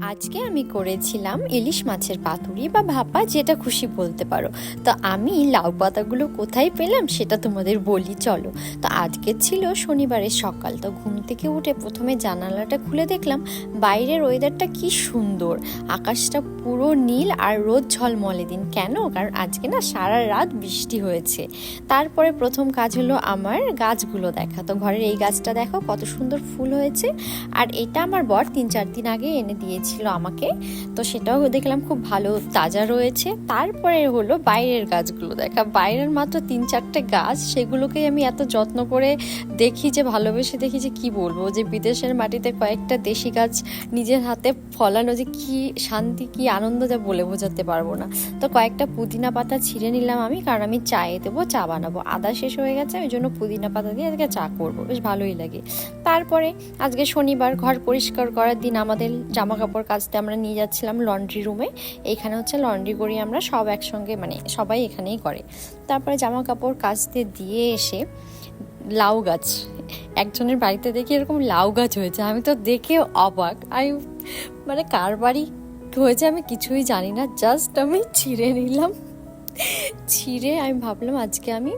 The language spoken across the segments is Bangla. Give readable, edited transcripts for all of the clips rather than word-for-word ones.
আজকে আমি করেছিলাম ইলিশ মাছের পাতুরি বা ভাপা, যেটা খুশি বলতে পারো। তো আমি লাউ পাতাগুলো কোথায় পেলাম সেটা তোমাদের বলি, চলো। তো আজকে ছিল শনিবারের সকাল। তো ঘুম থেকে উঠে প্রথমে জানালাটা খুলে দেখলাম বাইরের ওয়েদারটা কি সুন্দর, আকাশটা পুরো নীল আর রোদ ঝলমলে দিন। কেন? কারণ আজকে না সারা রাত বৃষ্টি হয়েছে। তারপরে প্রথম কাজ হলো আমার গাছগুলো দেখা। তো ঘরের এই গাছটা দেখো কত সুন্দর ফুল হয়েছে, আর এটা আমার বর 3-4 দিন আগে এনে দিয়েছিল আমাকে। তো সেটাও দেখলাম খুব ভালো তাজা রয়েছে। তারপরে হলো বাইরের গাছগুলো দেখা। বাইরের মাত্র 3-4টে গাছ, সেগুলোকেই আমি এত যত্ন করে দেখি, যে ভালোবেসে দেখি, যে কি বলবো, যে বিদেশের মাটিতে কয়েকটা দেশি গাছ নিজের হাতে ফলানো যে কি শান্তি, কি আনন্দ, যা বলে বোঝাতে পারবো না। তো কয়েকটা পুদিনা পাতা ছিঁড়ে নিলাম আমি, কারণ আমি চায়ে দেবো, চা বানাবো। আদা শেষ হয়ে গেছে, ওই জন্য পুদিনা পাতা দিয়ে আজকে চা করবো, বেশ ভালোই লাগে। তারপরে আজকে শনিবার, ঘর পরিষ্কার করার দিন। আমাদের জামা কাপড় কাচতে আমরা নিয়ে যাচ্ছিলাম লন্ড্রি রুমে। এইখানে হচ্ছে লন্ড্রি করি আমরা সব একসঙ্গে, মানে সবাই এখানেই করে। তারপরে জামা কাপড় কাচতে দিয়ে এসে লাউ গাছ, একজনের বাড়িতে দেখি এরকম লাউ গাছ হয়েছে। আমি তো দেখে অবাক। মানে কার বাড়ি হয়েছে আমি কিছুই জানি না, জাস্ট আমি ছিঁড়ে নিলাম। ছিঁড়ে আমি ভাবলাম আজকে আমি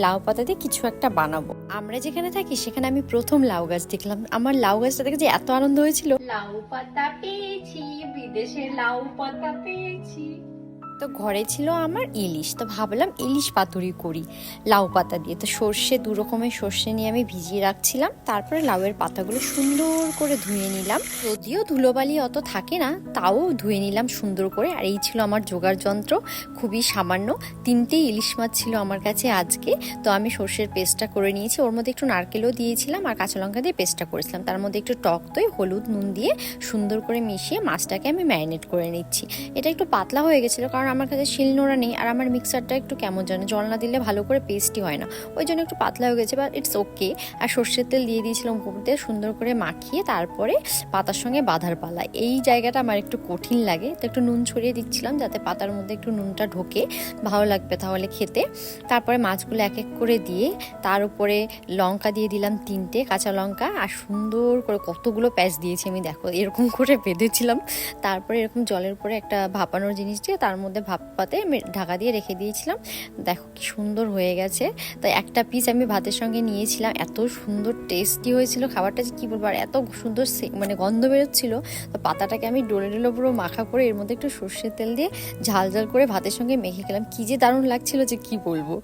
লাউ পাতা দিয়ে কিছু একটা বানাবো। আমরা যেখানে থাকি সেখানে আমি প্রথম লাউ গাছ দেখলাম। আমার লাউ গাছটা দেখে যে এত আনন্দ হয়েছিল, লাউ পাতা পেয়েছি, বিদেশে লাউ পাতা পেয়েছি। তো ঘরে ছিল আমার ইলিশ, তো ভাবলাম ইলিশ পাতুরি করি লাউ পাতা দিয়ে। তো সর্ষে, 2 রকমের সর্ষে নিয়ে আমি ভিজিয়ে রাখছিলাম। তারপরে লাউয়ের পাতাগুলো সুন্দর করে ধুয়ে নিলাম। যদিও ধুলোবালি অত থাকে না, তাও ধুয়ে নিলাম সুন্দর করে। আর এই ছিল আমার জোগাড় যন্ত্র, খুবই সামান্য। 3টে ইলিশ মাছ ছিল আমার কাছে আজকে। তো আমি সর্ষের পেস্টটা করে নিয়েছি, ওর মধ্যে একটু নারকেলও দিয়েছিলাম আর কাঁচা লঙ্কা দিয়ে পেস্টটা করেছিলাম। তার মধ্যে একটু টক দই, হলুদ, নুন দিয়ে সুন্দর করে মিশিয়ে মাছটাকে আমি ম্যারিনেট করে নিচ্ছি। এটা একটু পাতলা হয়ে গেছিলো, কারণ আমার কাছে শিলনোড়া নেই, আর আমার মিক্সারটা একটু কেমন জানে, জল না দিলে ভালো করে পেস্টই হয় না, ওই জন্য একটু পাতলা হয়ে গেছে, বাট ইটস ওকে। আর সর্ষের তেল দিয়ে দিয়েছিলাম উপর দিয়ে, সুন্দর করে মাখিয়ে তারপরে পাতার সঙ্গে বাঁধার পালা। এই জায়গাটা আমার একটু কঠিন লাগে, তো একটু নুন ছড়িয়ে দিচ্ছিলাম যাতে পাতার মধ্যে একটু নুনটা ঢোকে, ভালো লাগবে তাহলে খেতে। তারপরে মাছগুলো এক এক করে দিয়ে তার উপরে লঙ্কা দিয়ে দিলাম 3টে কাঁচা লঙ্কা, আর সুন্দর করে কতগুলো প্যাঁচ দিয়েছি আমি, দেখো এরকম করে বেঁধেছিলাম। তারপরে এরকম জলের উপরে একটা ভাপানোর জিনিস দিয়ে তার মধ্যে ভাপাতে আমি ঢাকা দিয়ে রেখে দিয়েছিলাম। দেখো কি সুন্দর হয়ে গেছে। তো একটা পিস আমি ভাতের সঙ্গে নিয়েছিলাম, এত সুন্দর টেস্টি হয়েছিল খাবারটা, যে কী বলবো। আর এত সুন্দর মানে গন্ধ বেরোচ্ছিল। তো পাতাটাকে আমি ডলে ডলে পুরো মাখা করে এর মধ্যে একটু সর্ষের তেল দিয়ে ঝাল ঝাল করে ভাতের সঙ্গে মেখে খেলাম, কী যে দারুণ লাগছিল যে কি বলবো।